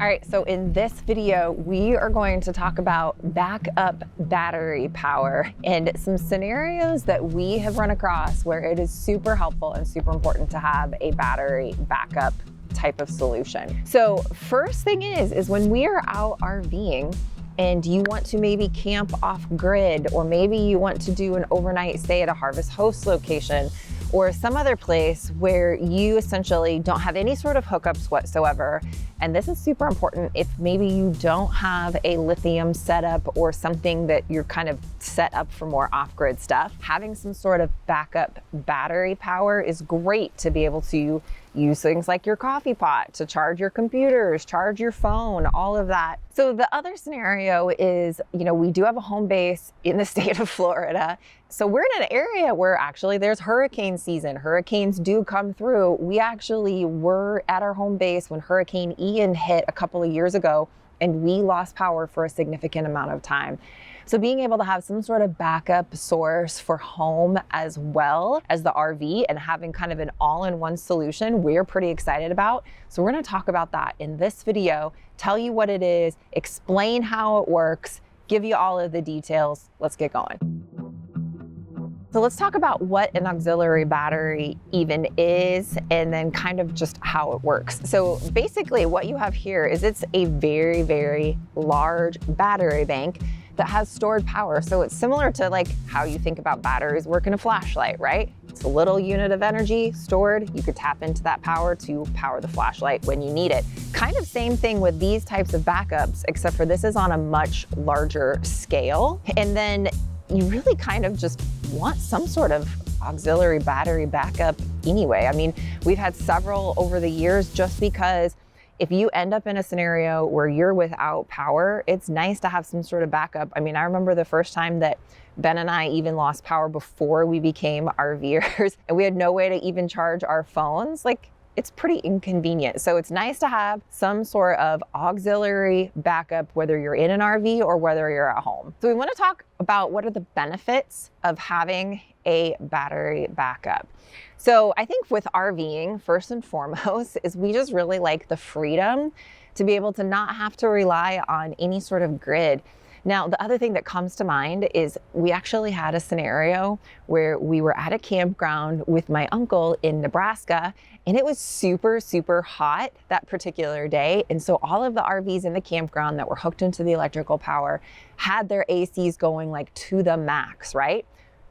All right, so in this video, we are going to talk about backup battery power and some scenarios that we have run across where it is super helpful and super important to have a battery backup type of solution. So first thing is when we are out RVing and you want to maybe camp off grid, or maybe you want to do an overnight stay at a Harvest Host location, or some other place where you essentially don't have any sort of hookups whatsoever. And this is super important if maybe you don't have a lithium setup or something that you're kind of set up for more off-grid stuff. Having some sort of backup battery power is great to be able to use things like your coffee pot to charge your computers, charge your phone, all of that. So the other scenario is, we do have a home base in the state of Florida. So we're in an area where actually there's hurricane season. Hurricanes do come through. We actually were at our home base when Hurricane Ian hit a couple of years ago, and we lost power for a significant amount of time. So being able to have some sort of backup source for home as well as the RV and having kind of an all-in-one solution, we're pretty excited about. So we're gonna talk about that in this video, tell you what it is, explain how it works, give you all of the details. Let's get going. So let's talk about what an auxiliary battery even is, and then kind of just how it works. So basically what you have here is it's a very, very large battery bank that has stored power. So it's similar to like how you think about batteries work in a flashlight, right? It's a little unit of energy stored. You could tap into that power to power the flashlight when you need it. Kind of same thing with these types of backups, except for this is on a much larger scale. And then you really kind of just want some sort of auxiliary battery backup anyway. I mean, we've had several over the years just because if you end up in a scenario where you're without power, it's nice to have some sort of backup. I mean, I remember the first time that Ben and I even lost power before we became RVers and we had no way to even charge our phones. Like, it's pretty inconvenient. So it's nice to have some sort of auxiliary backup, whether you're in an RV or whether you're at home. So we want to talk about what are the benefits of having a battery backup. So I think with RVing, first and foremost, is we just really like the freedom to be able to not have to rely on any sort of grid. Now, the other thing that comes to mind is we actually had a scenario where we were at a campground with my uncle in Nebraska, and it was super, super hot that particular day. And so all of the RVs in the campground that were hooked into the electrical power had their ACs going like to the max, right?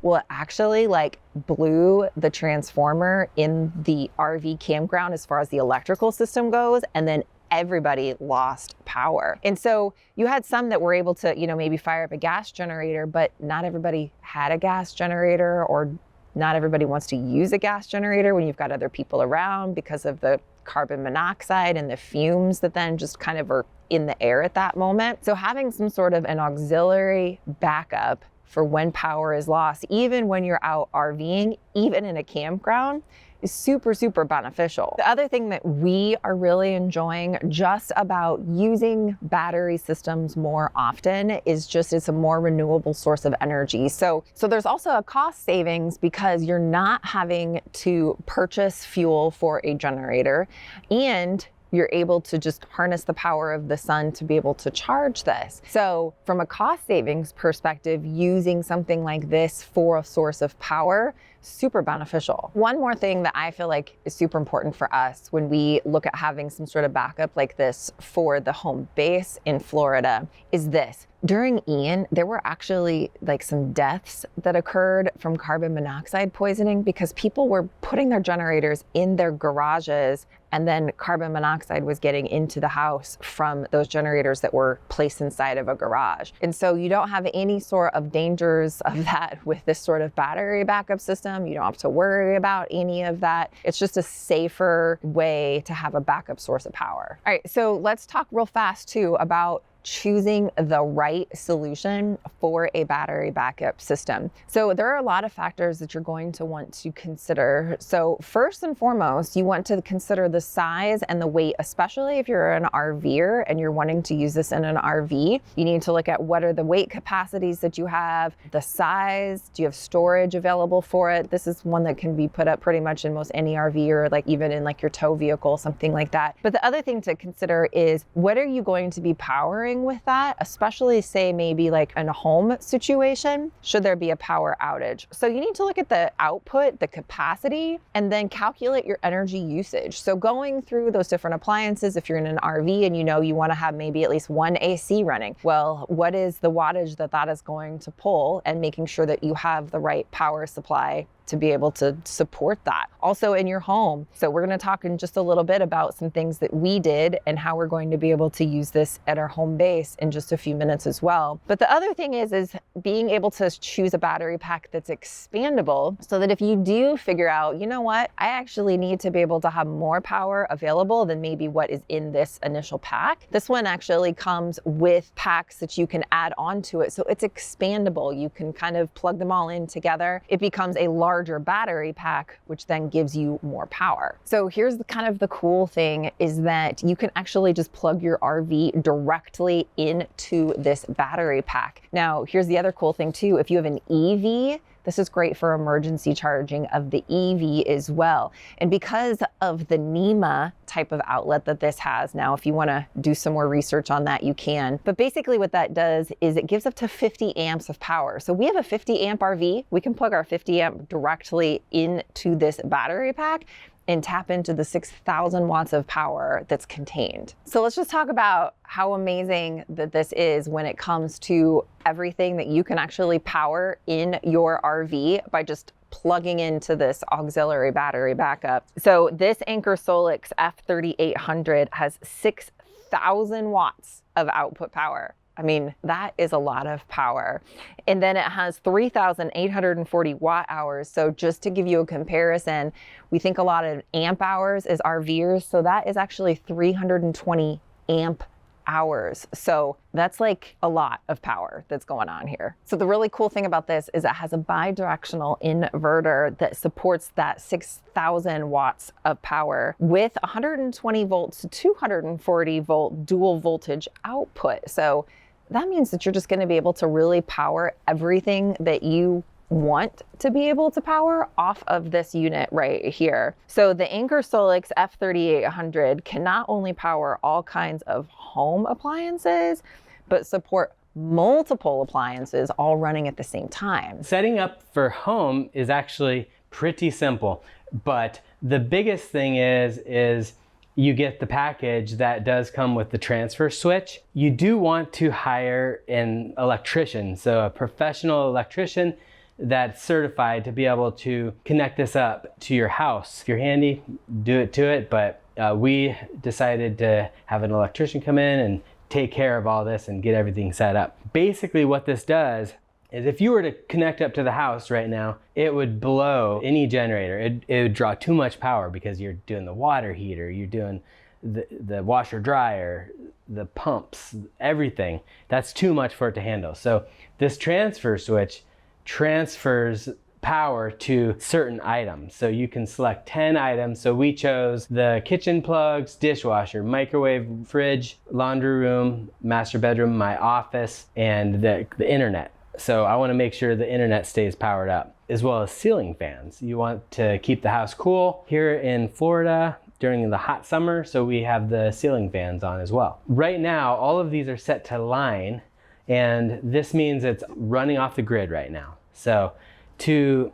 Well, it actually like blew the transformer in the RV campground as far as the electrical system goes, and then everybody lost power. And so you had some that were able to, maybe fire up a gas generator, but not everybody had a gas generator, or not everybody wants to use a gas generator when you've got other people around because of the carbon monoxide and the fumes that then just kind of are in the air at that moment. So having some sort of an auxiliary backup for when power is lost, even when you're out RVing, even in a campground, is super, super beneficial. The other thing that we are really enjoying just about using battery systems more often is just it's a more renewable source of energy. So there's also a cost savings because you're not having to purchase fuel for a generator, and you're able to just harness the power of the sun to be able to charge this. So from a cost savings perspective, using something like this for a source of power, super beneficial. One more thing that I feel like is super important for us when we look at having some sort of backup like this for the home base in Florida is this. During Ian, there were actually like some deaths that occurred from carbon monoxide poisoning because people were putting their generators in their garages, and then carbon monoxide was getting into the house from those generators that were placed inside of a garage. And so you don't have any sort of dangers of that with this sort of battery backup system. You don't have to worry about any of that. It's just a safer way to have a backup source of power. All right, so let's talk real fast too about choosing the right solution for a battery backup system. So there are a lot of factors that you're going to want to consider. So first and foremost, you want to consider the size and the weight, especially if you're an RVer and you're wanting to use this in an RV. You need to look at what are the weight capacities that you have, the size, do you have storage available for it? This is one that can be put up pretty much in most any RV, or like even in like your tow vehicle, something like that. But the other thing to consider is, what are you going to be powering with that, especially say maybe like in a home situation, should there be a power outage. So you need to look at the output, the capacity, and then calculate your energy usage. So going through those different appliances, if you're in an RV and you know you want to have maybe at least one AC running, well, what is the wattage that is going to pull, and making sure that you have the right power supply to be able to support that. Also in your home. So we're going to talk in just a little bit about some things that we did and how we're going to be able to use this at our home base in just a few minutes as well. But the other thing is being able to choose a battery pack that's expandable, so that if you do figure out, you know what, I actually need to be able to have more power available than maybe what is in this initial pack. This one actually comes with packs that you can add on to it. So it's expandable. You can kind of plug them all in together. It becomes a larger battery pack, which then gives you more power. So here's the cool thing is that you can actually just plug your RV directly into this battery pack. Now, here's the other cool thing too. If you have an EV, this is great for emergency charging of the EV as well. And because of the NEMA type of outlet that this has, now if you want to do some more research on that, you can. But basically what that does is it gives up to 50 amps of power. So we have a 50 amp RV. We can plug our 50 amp directly into this battery pack and tap into the 6,000 watts of power that's contained. So let's just talk about how amazing that this is when it comes to everything that you can actually power in your RV by just plugging into this auxiliary battery backup. So this Anker Solix F3800 has 6,000 watts of output power. I mean, that is a lot of power. And then it has 3,840 watt hours. So just to give you a comparison, we think a lot of amp hours is RVers. So that is actually 320 amp hours. So that's like a lot of power that's going on here. So the really cool thing about this is it has a bi-directional inverter that supports that 6,000 watts of power with 120 volts to 240 volt dual voltage output. So that means that you're just going to be able to really power everything that you want to be able to power off of this unit right here. So the Anker Solix F3800 can not only power all kinds of home appliances, but support multiple appliances all running at the same time. Setting up for home is actually pretty simple, but the biggest thing is you get the package that does come with the transfer switch. You do want to hire an electrician, so a professional electrician that's certified to be able to connect this up to your house. If you're handy, do it to it, but we decided to have an electrician come in and take care of all this and get everything set up. Basically what this does is if you were to connect up to the house right now, it would blow any generator. It would draw too much power because you're doing the water heater, you're doing the washer dryer, the pumps, everything. That's too much for it to handle. So this transfer switch transfers power to certain items. So you can select 10 items. So we chose the kitchen plugs, dishwasher, microwave, fridge, laundry room, master bedroom, my office, and the internet. So I want to make sure the internet stays powered up, as well as ceiling fans. You want to keep the house cool. Here in Florida during the hot summer, so we have the ceiling fans on as well. Right now, all of these are set to line, and this means it's running off the grid right now. So to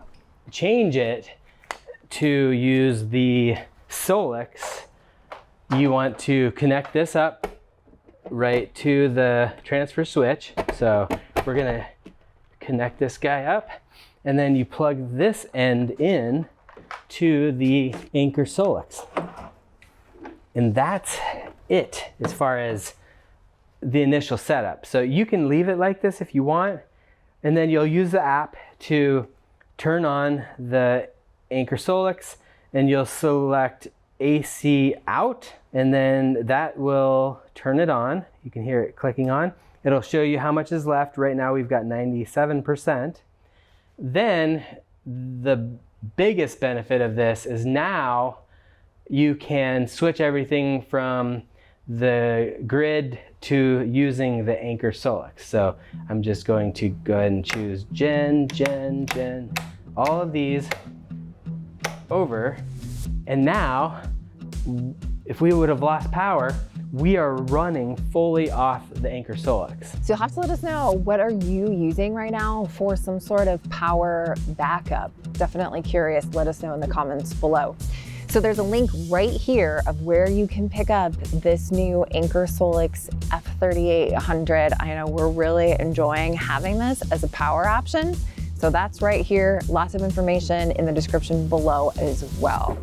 change it to use the Solix, you want to connect this up right to the transfer switch. So we're gonna connect this guy up, and then you plug this end in to the Anker Solix. And that's it as far as the initial setup. So you can leave it like this if you want, and then you'll use the app to turn on the Anker Solix, and you'll select AC out, and then that will turn it on. You can hear it clicking on. It'll show you how much is left. Right now we've got 97%. Then the biggest benefit of this is now you can switch everything from the grid to using the Anker Solix. So I'm just going to go ahead and choose Gen, all of these over. And now, if we would have lost power, we are running fully off the Anker Solix. So you'll have to let us know, what are you using right now for some sort of power backup? Definitely curious, let us know in the comments below. So there's a link right here of where you can pick up this new Anker Solix F3800. I know we're really enjoying having this as a power option. So that's right here, lots of information in the description below as well.